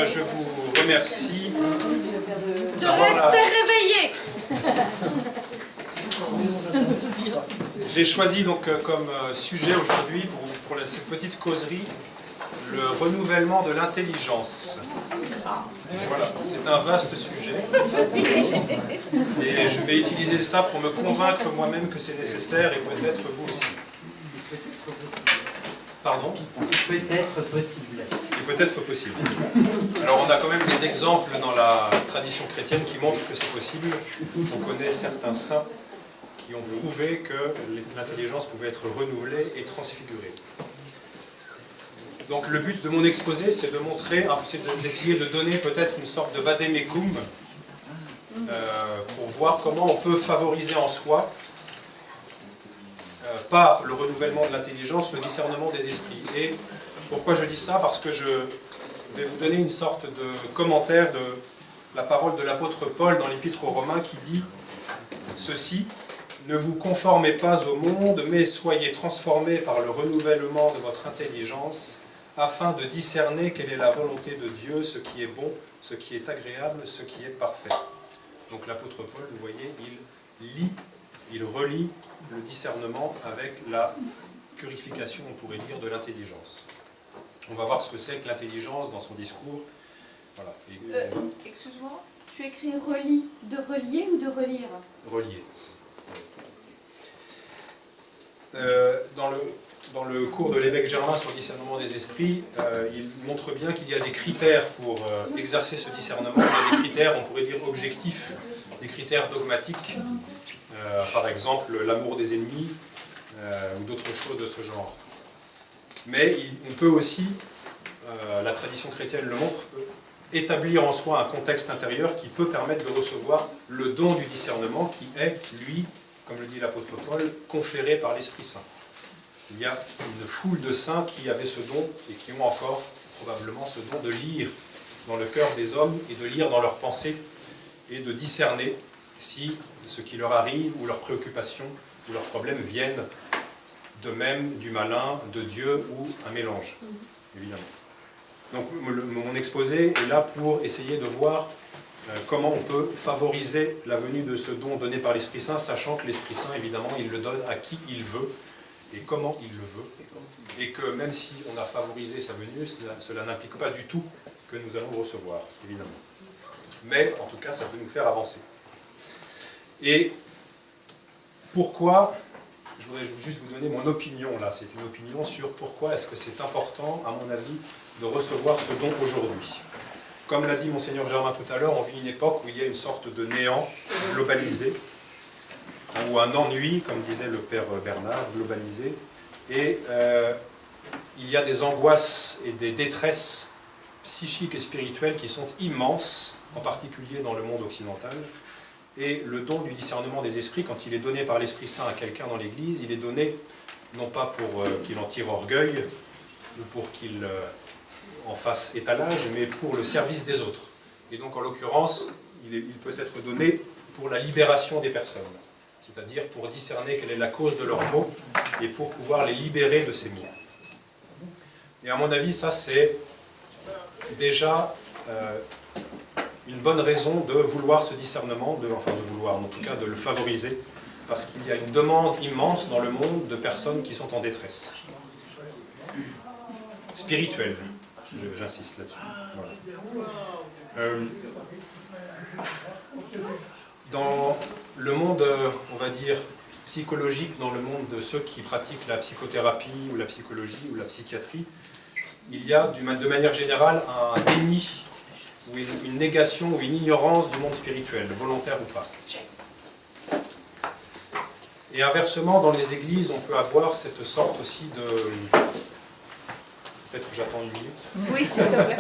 je vous remercie de rester réveillé. J'ai choisi donc comme sujet aujourd'hui pour cette petite causerie le renouvellement de l'intelligence. Voilà, c'est un vaste sujet. Et je vais utiliser ça pour me convaincre moi-même que c'est nécessaire et peut-être vous aussi. Pardon ? Peut-être possible. Et peut-être possible. Alors on a quand même des exemples dans la tradition chrétienne qui montrent que c'est possible. On connaît certains saints qui ont prouvé que l'intelligence pouvait être renouvelée et transfigurée. Donc le but de mon exposé, c'est de montrer, c'est d'essayer de donner peut-être une sorte de vademecum pour voir comment on peut favoriser en soi, par le renouvellement de l'intelligence, le discernement des esprits. Et pourquoi je dis ça? Parce que je vais vous donner une sorte de commentaire de la parole de l'apôtre Paul dans l'Épître aux Romains qui dit ceci: « Ne vous conformez pas au monde, mais soyez transformés par le renouvellement de votre intelligence, afin de discerner quelle est la volonté de Dieu, ce qui est bon, ce qui est agréable, ce qui est parfait. » Donc l'apôtre Paul, vous voyez, il relie le discernement avec la purification, on pourrait dire, de l'intelligence. On va voir ce que c'est que l'intelligence dans son discours. Voilà. Excuse-moi, tu écris relie, de relier ou de relire? Relier. Dans le cours de l'évêque Germain sur le discernement des esprits, il montre bien qu'il y a des critères pour exercer ce discernement. Il y a des critères, on pourrait dire, objectifs, des critères dogmatiques, par exemple l'amour des ennemis, ou d'autres choses de ce genre. Mais on peut aussi, la tradition chrétienne le montre, établir en soi un contexte intérieur qui peut permettre de recevoir le don du discernement qui est, lui, comme le dit l'apôtre Paul, conféré par l'Esprit Saint. Il y a une foule de saints qui avaient ce don et qui ont encore probablement ce don de lire dans le cœur des hommes et de lire dans leurs pensées et de discerner si ce qui leur arrive ou leurs préoccupations ou leurs problèmes viennent de même du malin, de Dieu ou un mélange, évidemment. Donc mon exposé est là pour essayer de voir comment on peut favoriser la venue de ce don donné par l'Esprit Saint, sachant que l'Esprit Saint, évidemment, il le donne à qui il veut et comment il le veut, et que même si on a favorisé sa venue, cela n'implique pas du tout que nous allons le recevoir, évidemment. Mais, en tout cas, ça peut nous faire avancer. Et pourquoi, je voudrais juste vous donner mon opinion, là, c'est une opinion sur pourquoi est-ce que c'est important, à mon avis, de recevoir ce don aujourd'hui. Comme l'a dit Monseigneur Germain tout à l'heure, on vit une époque où il y a une sorte de néant globalisé, ou un ennui, comme disait le père Bernard, globalisé, et il y a des angoisses et des détresses psychiques et spirituelles qui sont immenses, en particulier dans le monde occidental, et le don du discernement des esprits, quand il est donné par l'Esprit Saint à quelqu'un dans l'Église, il est donné non pas pour qu'il en tire orgueil, ou pour qu'il en fasse étalage, mais pour le service des autres. Et donc en l'occurrence, il peut être donné pour la libération des personnes, c'est-à-dire pour discerner quelle est la cause de leurs maux et pour pouvoir les libérer de ces maux. Et à mon avis, ça c'est déjà une bonne raison de vouloir ce discernement, en tout cas de le favoriser, parce qu'il y a une demande immense dans le monde de personnes qui sont en détresse. Spirituelle, j'insiste là-dessus. Voilà. Dans le monde, on va dire, psychologique, dans le monde de ceux qui pratiquent la psychothérapie ou la psychologie ou la psychiatrie, il y a de manière générale un déni ou une négation ou une ignorance du monde spirituel, volontaire ou pas. Et inversement, dans les églises, on peut avoir cette sorte aussi de... Peut-être que j'attends une minute. Oui, s'il te plaît.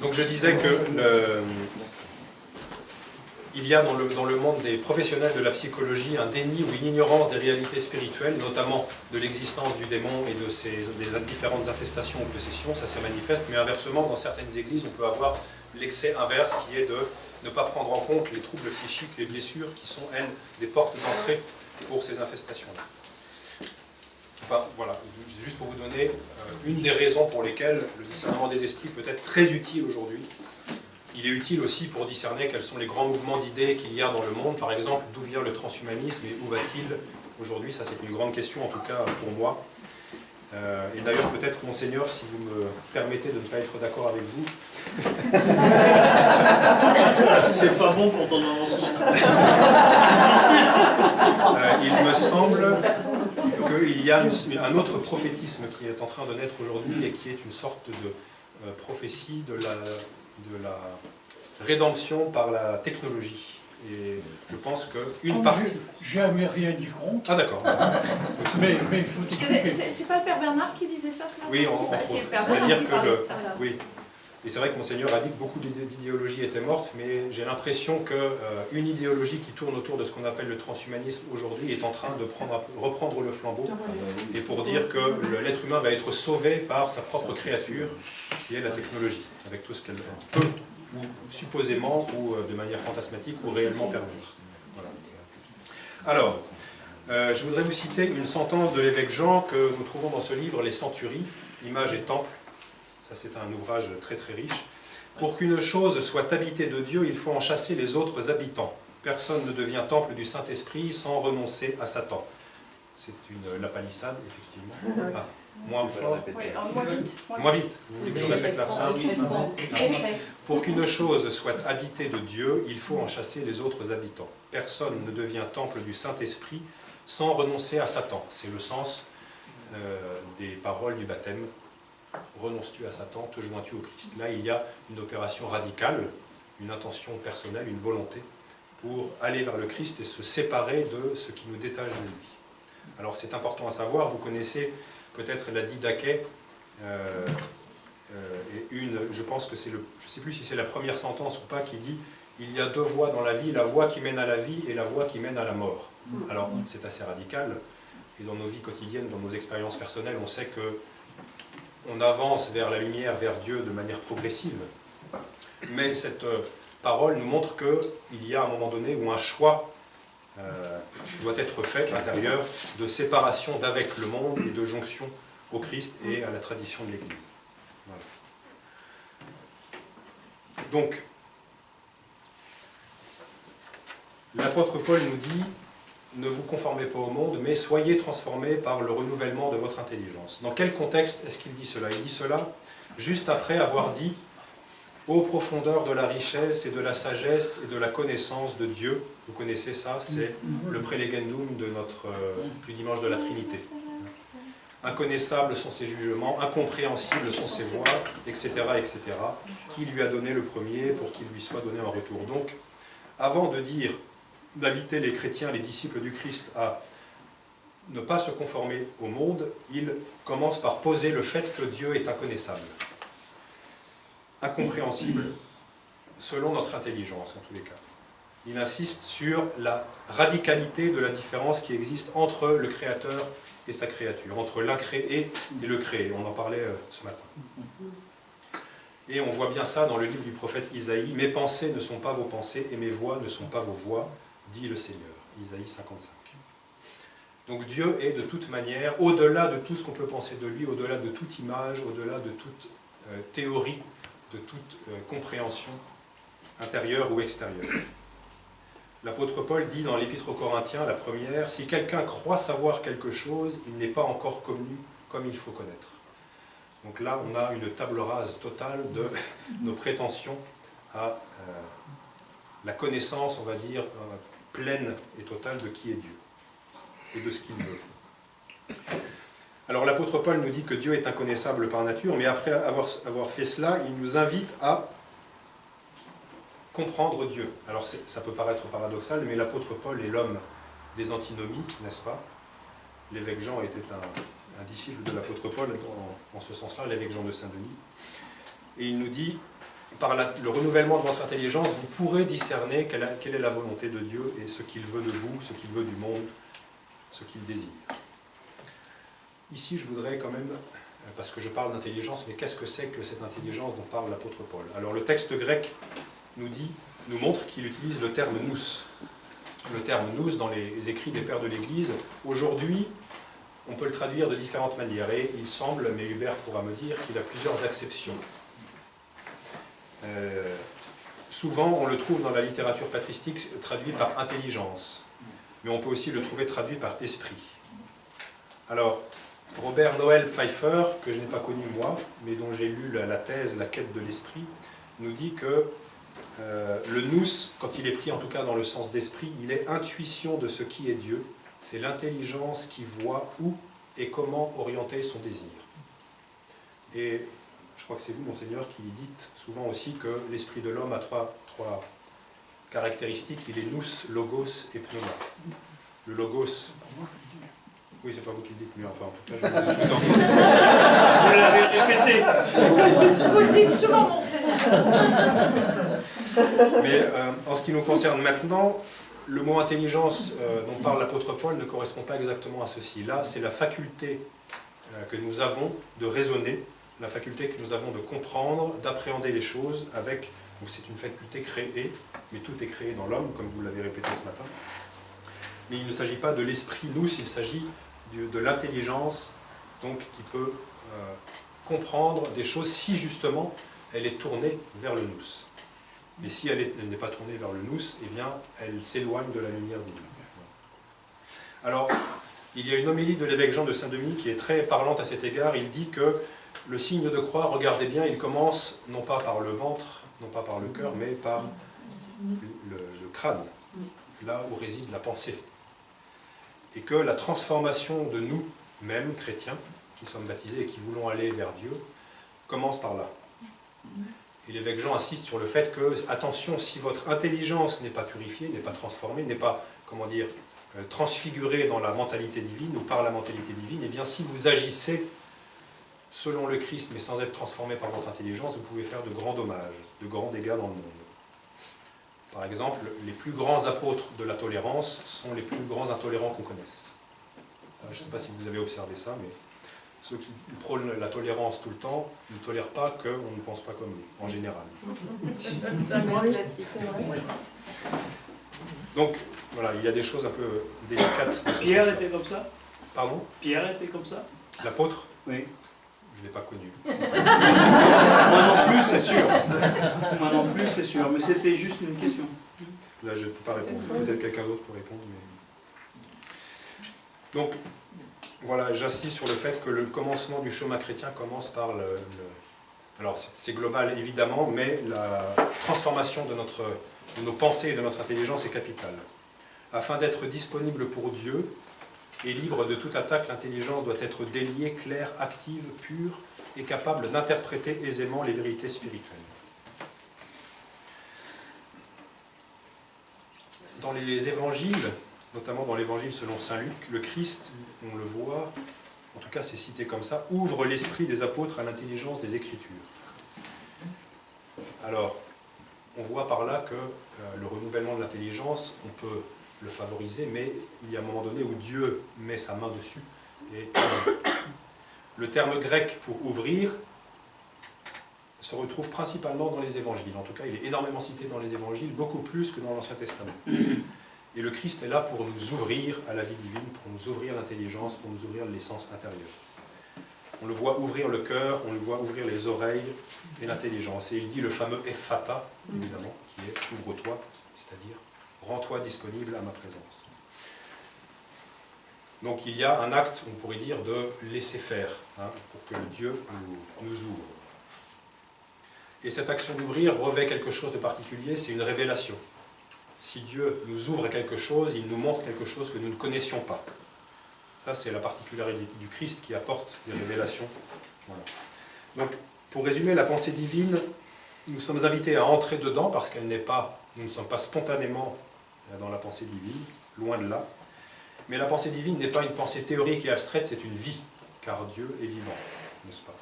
Donc je disais que il y a dans le monde des professionnels de la psychologie un déni ou une ignorance des réalités spirituelles, notamment de l'existence du démon et des différentes infestations ou possessions, ça se manifeste, mais inversement, dans certaines églises, on peut avoir l'excès inverse qui est de ne pas prendre en compte les troubles psychiques, les blessures qui sont, elles, des portes d'entrée pour ces infestations-là. Enfin, voilà, juste pour vous donner une des raisons pour lesquelles le discernement des esprits peut être très utile aujourd'hui. Il est utile aussi pour discerner quels sont les grands mouvements d'idées qu'il y a dans le monde. Par exemple, d'où vient le transhumanisme et où va-t-il aujourd'hui? Ça, c'est une grande question, en tout cas pour moi. Et d'ailleurs, peut-être, Monseigneur, si vous me permettez de ne pas être d'accord avec vous. C'est pas bon pour ton avancement. Il me semble qu'il y a un autre prophétisme qui est en train de naître aujourd'hui et qui est une sorte de prophétie de la rédemption par la technologie. Et je pense qu'une partie... Jamais rien dit contre. Ah d'accord. Mais il faut t'expliquer. C'est pas le Père Bernard qui disait ça ce matin? Oui, entre C'est le autres. Père Bernard qui parlait de ça, là. Oui. Et c'est vrai que Monseigneur a dit que beaucoup d'idéologies étaient mortes, mais j'ai l'impression qu'une idéologie qui tourne autour de ce qu'on appelle le transhumanisme aujourd'hui est en train de reprendre le flambeau, et pour dire que l'être humain va être sauvé par sa propre créature, qui est la technologie, avec tout ce qu'elle peut, ou supposément, ou de manière fantasmatique, ou réellement permettre. Voilà. Alors, je voudrais vous citer une sentence de l'évêque Jean que nous trouvons dans ce livre, Les Centuries, Images et Temples. Ça, c'est un ouvrage très très riche. Pour qu'une chose soit habitée de Dieu, il faut en chasser les autres habitants. Personne ne devient temple du Saint-Esprit sans renoncer à Satan. C'est la palissade, effectivement. Ah, moins fort. Oui, moins vite. Moins vite. Vous voulez que je répète la phrase? Essaye. Pour qu'une chose soit habitée de Dieu, il faut en chasser les autres habitants. Personne ne devient temple du Saint-Esprit sans renoncer à Satan. C'est le sens des paroles du baptême. Renonces-tu à Satan, te joins-tu au Christ? Là, il y a une opération radicale, une intention personnelle, une volonté pour aller vers le Christ et se séparer de ce qui nous détache de lui. Alors, c'est important à savoir, vous connaissez peut-être la Didaché, je pense que c'est je ne sais plus si c'est la première sentence ou pas, qui dit « Il y a deux voies dans la vie, la voie qui mène à la vie et la voie qui mène à la mort ». Alors, c'est assez radical, et dans nos vies quotidiennes, dans nos expériences personnelles, on sait que on avance vers la lumière, vers Dieu de manière progressive. Mais cette parole nous montre qu'il y a un moment donné où un choix doit être fait intérieur de séparation d'avec le monde et de jonction au Christ et à la tradition de l'Église. Voilà. Donc, l'apôtre Paul nous dit: ne vous conformez pas au monde, mais soyez transformés par le renouvellement de votre intelligence. Dans quel contexte est-ce qu'il dit cela? Il dit cela juste après avoir dit « Ô profondeur de la richesse et de la sagesse et de la connaissance de Dieu ». Vous connaissez ça, c'est le prélégendum du dimanche de la Trinité. Inconnaissables sont ses jugements, incompréhensibles sont ses voies, etc., etc. Qui lui a donné le premier pour qu'il lui soit donné en retour. Donc, avant de dire d'inviter les chrétiens, les disciples du Christ à ne pas se conformer au monde, il commence par poser le fait que Dieu est inconnaissable, incompréhensible selon notre intelligence en tous les cas. Il insiste sur la radicalité de la différence qui existe entre le Créateur et sa créature, entre l'incréé et le créé. On en parlait ce matin. Et on voit bien ça dans le livre du prophète Isaïe. « Mes pensées ne sont pas vos pensées et mes voix ne sont pas vos voix, dit le Seigneur. » Isaïe 55. Donc Dieu est de toute manière, au-delà de tout ce qu'on peut penser de lui, au-delà de toute image, au-delà de toute théorie, de toute compréhension intérieure ou extérieure. L'apôtre Paul dit dans l'Épître aux Corinthiens, la première, « Si quelqu'un croit savoir quelque chose, il n'est pas encore connu comme il faut connaître. » Donc là, on a une table rase totale de nos prétentions à la connaissance, on va dire, pleine et totale de qui est Dieu et de ce qu'il veut. Alors l'apôtre Paul nous dit que Dieu est inconnaissable par nature, mais après avoir fait cela, il nous invite à comprendre Dieu. Alors ça peut paraître paradoxal, mais l'apôtre Paul est l'homme des antinomies, n'est-ce pas? L'évêque Jean était un disciple de l'apôtre Paul en ce sens-là, l'évêque Jean de Saint-Denis. Et il nous dit, par le renouvellement de votre intelligence, vous pourrez discerner quelle est la volonté de Dieu et ce qu'il veut de vous, ce qu'il veut du monde, ce qu'il désire. Ici, je voudrais quand même, parce que je parle d'intelligence, mais qu'est-ce que c'est que cette intelligence dont parle l'apôtre Paul? Alors le texte grec nous montre qu'il utilise le terme nous. Le terme nous dans les écrits des pères de l'Église. Aujourd'hui, on peut le traduire de différentes manières, et il semble, mais Hubert pourra me dire, qu'il a plusieurs acceptions. Souvent, on le trouve dans la littérature patristique traduit par intelligence, mais on peut aussi le trouver traduit par esprit. Alors, Robert Noël Pfeiffer, que je n'ai pas connu moi, mais dont j'ai lu la thèse « La quête de l'esprit », nous dit que le nous, quand il est pris en tout cas dans le sens d'esprit, il est intuition de ce qui est Dieu, c'est l'intelligence qui voit où et comment orienter son désir. Et je crois que c'est vous, Monseigneur, qui dites souvent aussi que l'esprit de l'homme a trois caractéristiques, il est nous, logos et pneuma. Le logos... Oui, c'est pas vous qui le dites, mais enfin, en tout cas, je vous en dis. Vous l'avez répété. Vous le dites souvent, Monseigneur. Mais en ce qui nous concerne maintenant, le mot intelligence dont parle l'apôtre Paul ne correspond pas exactement à ceci. Là, c'est la faculté que nous avons de raisonner, la faculté que nous avons de comprendre, d'appréhender les choses avec... Donc c'est une faculté créée, mais tout est créé dans l'homme, comme vous l'avez répété ce matin. Mais il ne s'agit pas de l'esprit nous, il s'agit de l'intelligence donc qui peut comprendre des choses si justement elle est tournée vers le nous. Mais si elle n'est pas tournée vers le nous, eh bien elle s'éloigne de la lumière divine. Alors, il y a une homélie de l'évêque Jean de Saint-Denis qui est très parlante à cet égard. Il dit que le signe de croix, regardez bien, il commence non pas par le ventre, non pas par le cœur, mais par le crâne, là où réside la pensée. Et que la transformation de nous-mêmes, chrétiens, qui sommes baptisés et qui voulons aller vers Dieu, commence par là. Et l'évêque Jean insiste sur le fait que, attention, si votre intelligence n'est pas purifiée, n'est pas transformée, n'est pas, comment dire, transfigurée dans la mentalité divine ou par la mentalité divine, eh bien si vous agissez selon le Christ, mais sans être transformé par votre intelligence, vous pouvez faire de grands dommages, de grands dégâts dans le monde. Par exemple, les plus grands apôtres de la tolérance sont les plus grands intolérants qu'on connaisse. Je ne sais pas si vous avez observé ça, mais ceux qui prônent la tolérance tout le temps ne tolèrent pas qu'on ne pense pas comme eux, en général. C'est un grand classique. Donc, voilà, il y a des choses un peu délicates. Pierre était comme ça? Pardon? Pierre était comme ça? L'apôtre? Oui. Je ne l'ai pas connu. Moi non plus, c'est sûr. Moi non plus, c'est sûr. Mais c'était juste une question. Là, je ne peux pas répondre. Peut-être quelqu'un d'autre peut répondre. Mais... Donc, voilà, j'insiste sur le fait que le commencement du chemin chrétien commence par Alors, c'est global, évidemment, mais la transformation de nos pensées et de notre intelligence est capitale. Afin d'être disponible pour Dieu et libre de toute attaque, l'intelligence doit être déliée, claire, active, pure et capable d'interpréter aisément les vérités spirituelles. Dans les évangiles, notamment dans l'évangile selon saint Luc, le Christ, on le voit, en tout cas c'est cité comme ça, ouvre l'esprit des apôtres à l'intelligence des Écritures. Alors, on voit par là que le renouvellement de l'intelligence, on peut le favoriser, mais il y a un moment donné où Dieu met sa main dessus. Et le terme grec pour ouvrir se retrouve principalement dans les évangiles. En tout cas, il est énormément cité dans les évangiles, beaucoup plus que dans l'Ancien Testament. Et le Christ est là pour nous ouvrir à la vie divine, pour nous ouvrir l'intelligence, pour nous ouvrir l'essence intérieure. On le voit ouvrir le cœur, on le voit ouvrir les oreilles et l'intelligence. Et il dit le fameux Ephata, évidemment, qui est « ouvre-toi », c'est-à-dire « rends-toi disponible à ma présence ». Donc il y a un acte, on pourrait dire, de laisser faire, pour que Dieu nous ouvre. Et cette action d'ouvrir revêt quelque chose de particulier, c'est une révélation. Si Dieu nous ouvre à quelque chose, il nous montre quelque chose que nous ne connaissions pas. Ça, c'est la particularité du Christ qui apporte des révélations. Voilà. Donc, pour résumer, la pensée divine, nous sommes invités à entrer dedans parce qu'elle n'est pas, nous ne sommes pas spontanément dans la pensée divine, loin de là. Mais la pensée divine n'est pas une pensée théorique et abstraite, c'est une vie, car Dieu est vivant, n'est-ce pas?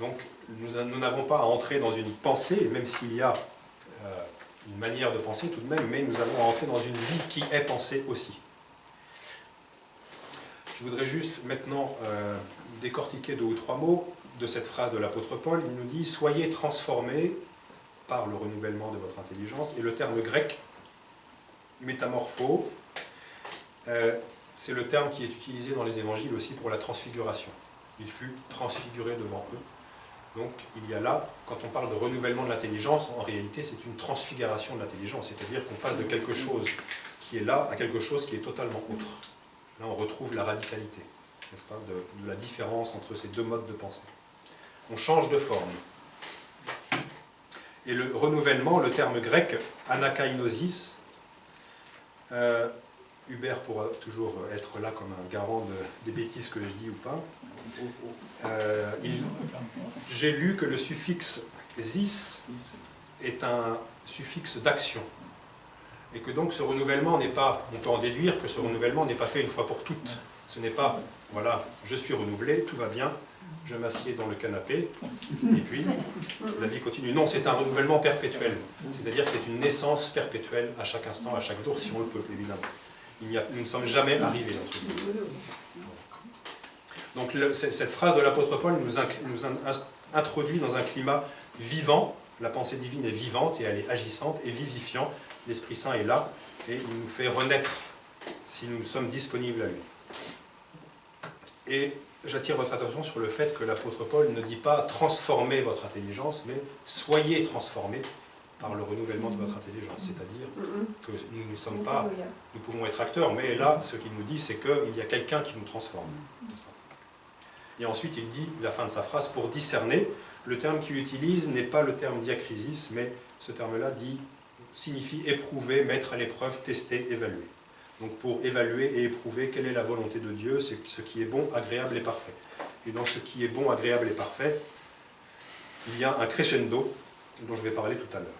Donc nous n'avons pas à entrer dans une pensée, même s'il y a une manière de penser tout de même, mais nous avons à entrer dans une vie qui est pensée aussi. Je voudrais juste maintenant décortiquer 2 ou 3 mots de cette phrase de l'apôtre Paul. Il nous dit « Soyez transformés par le renouvellement de votre intelligence ». Et le terme grec « métamorpho », c'est le terme qui est utilisé dans les évangiles aussi pour la transfiguration. Il fut transfiguré devant eux. Donc il y a là, quand on parle de renouvellement de l'intelligence, en réalité c'est une transfiguration de l'intelligence, c'est-à-dire qu'on passe de quelque chose qui est là à quelque chose qui est totalement autre. Là on retrouve la radicalité, n'est-ce pas, de la différence entre ces 2 modes de pensée. On change de forme. Et le renouvellement, le terme grec anakainosis, Hubert pourra toujours être là comme un garant des bêtises que je dis ou pas. J'ai lu que le suffixe zis est un suffixe d'action. Et que donc ce renouvellement n'est pas, on peut en déduire que ce renouvellement n'est pas fait une fois pour toutes. Ce n'est pas, voilà, je suis renouvelé, tout va bien, je m'assieds dans le canapé, et puis la vie continue. Non, c'est un renouvellement perpétuel. C'est-à-dire que c'est une naissance perpétuelle à chaque instant, à chaque jour, si on le peut, évidemment. Nous ne sommes jamais arrivés dans ce niveau. Donc cette phrase de l'apôtre Paul nous introduit dans un climat vivant. La pensée divine est vivante et elle est agissante et vivifiante. L'Esprit Saint est là et il nous fait renaître si nous sommes disponibles à lui. Et j'attire votre attention sur le fait que l'apôtre Paul ne dit pas « transformez votre intelligence », mais « soyez transformés » par le renouvellement de votre intelligence. C'est-à-dire que nous ne sommes pas, nous pouvons être acteurs, mais là, ce qu'il nous dit, c'est qu'il y a quelqu'un qui nous transforme. Et ensuite, il dit, la fin de sa phrase, pour discerner, le terme qu'il utilise n'est pas le terme diacrisis, mais ce terme-là signifie éprouver, mettre à l'épreuve, tester, évaluer. Donc pour évaluer et éprouver quelle est la volonté de Dieu, c'est ce qui est bon, agréable et parfait. Et dans ce qui est bon, agréable et parfait, il y a un crescendo dont je vais parler tout à l'heure.